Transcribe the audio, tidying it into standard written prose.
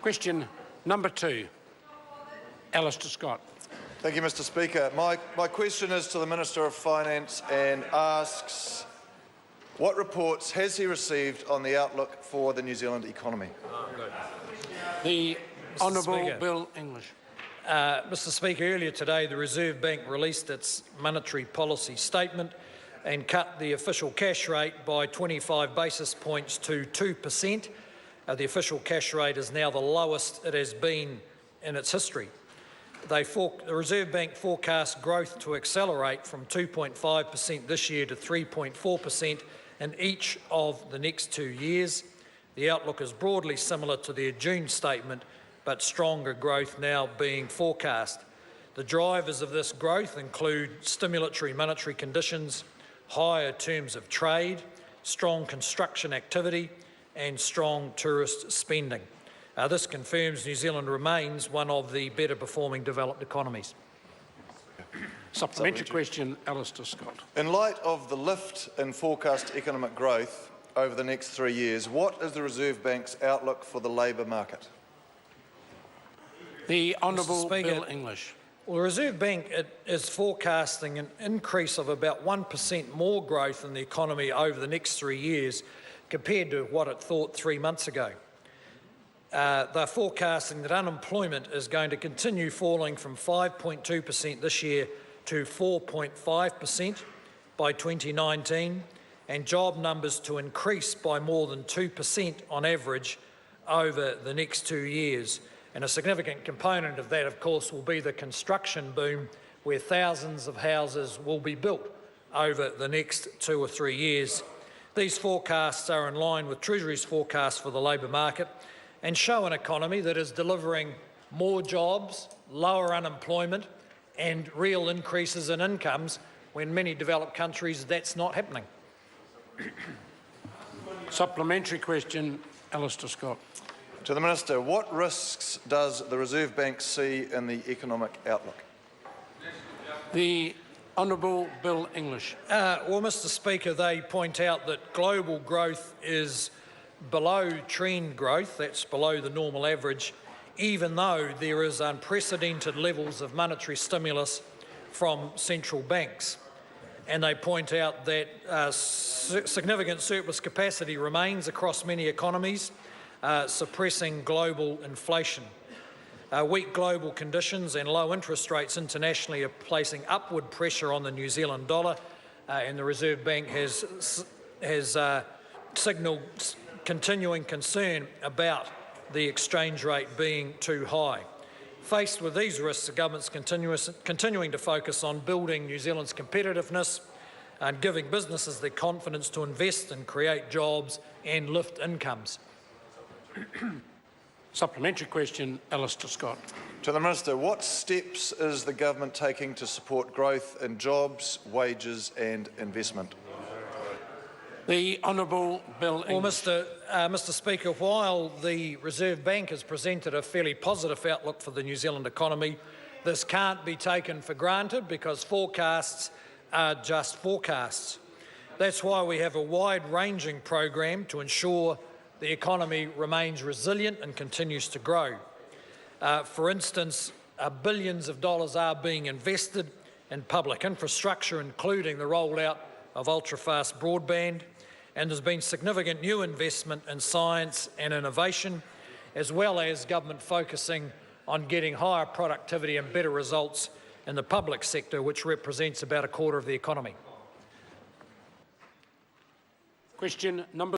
Question number 2, Alastair Scott. Thank you, Mr Speaker. My question is to the Minister of Finance and asks, what reports has he received on the outlook for the New Zealand economy? The Honourable Bill English. Mr Speaker, earlier today the Reserve Bank released its monetary policy statement and cut the official cash rate by 25 basis points to 2%. The official cash rate is now the lowest it has been in its history. The Reserve Bank forecast growth to accelerate from 2.5% this year to 3.4% in each of the next 2 years. The outlook is broadly similar to their June statement, but stronger growth now being forecast. The drivers of this growth include stimulatory monetary conditions, higher terms of trade, strong construction activity and strong tourist spending. This confirms New Zealand remains one of the better performing developed economies. Supplementary question, Alastair Scott. In light of the lift in forecast economic growth over the next 3 years, what is the Reserve Bank's outlook for the labour market? The Honourable Bill English. Well, the Reserve Bank is forecasting an increase of about 1% more growth in the economy over the next 3 years compared to what it thought 3 months ago. They're forecasting that unemployment is going to continue falling from 5.2% this year to 4.5% by 2019, and job numbers to increase by more than 2% on average over the next 2 years. And a significant component of that, of course, will be the construction boom, where thousands of houses will be built over the next 2 or 3 years. These forecasts are in line with Treasury's forecast for the labour market and show an economy that is delivering more jobs, lower unemployment and real increases in incomes, when many developed countries that's not happening. Supplementary question, Alastair Scott. To the Minister, what risks does the Reserve Bank see in the economic outlook? The Honourable Bill English. Well, Mr Speaker, they point out that global growth is below trend growth, that's below the normal average, even though there is unprecedented levels of monetary stimulus from central banks. And they point out that significant surplus capacity remains across many economies, suppressing global inflation. Weak global conditions and low interest rates internationally are placing upward pressure on the New Zealand dollar, and the Reserve Bank has signalled continuing concern about the exchange rate being too high. Faced with these risks, the government's continuing to focus on building New Zealand's competitiveness and giving businesses the confidence to invest and create jobs and lift incomes. Supplementary question, Alastair Scott. To the Minister, what steps is the government taking to support growth in jobs, wages and investment? The Honourable Bill English. Well, Mr Speaker, while the Reserve Bank has presented a fairly positive outlook for the New Zealand economy, this can't be taken for granted because forecasts are just forecasts. That's why we have a wide-ranging program to ensure the economy remains resilient and continues to grow. For instance, billions of dollars are being invested in public infrastructure, including the rollout of ultra-fast broadband, and there's been significant new investment in science and innovation, as well as government focusing on getting higher productivity and better results in the public sector, which represents about a quarter of the economy. Question number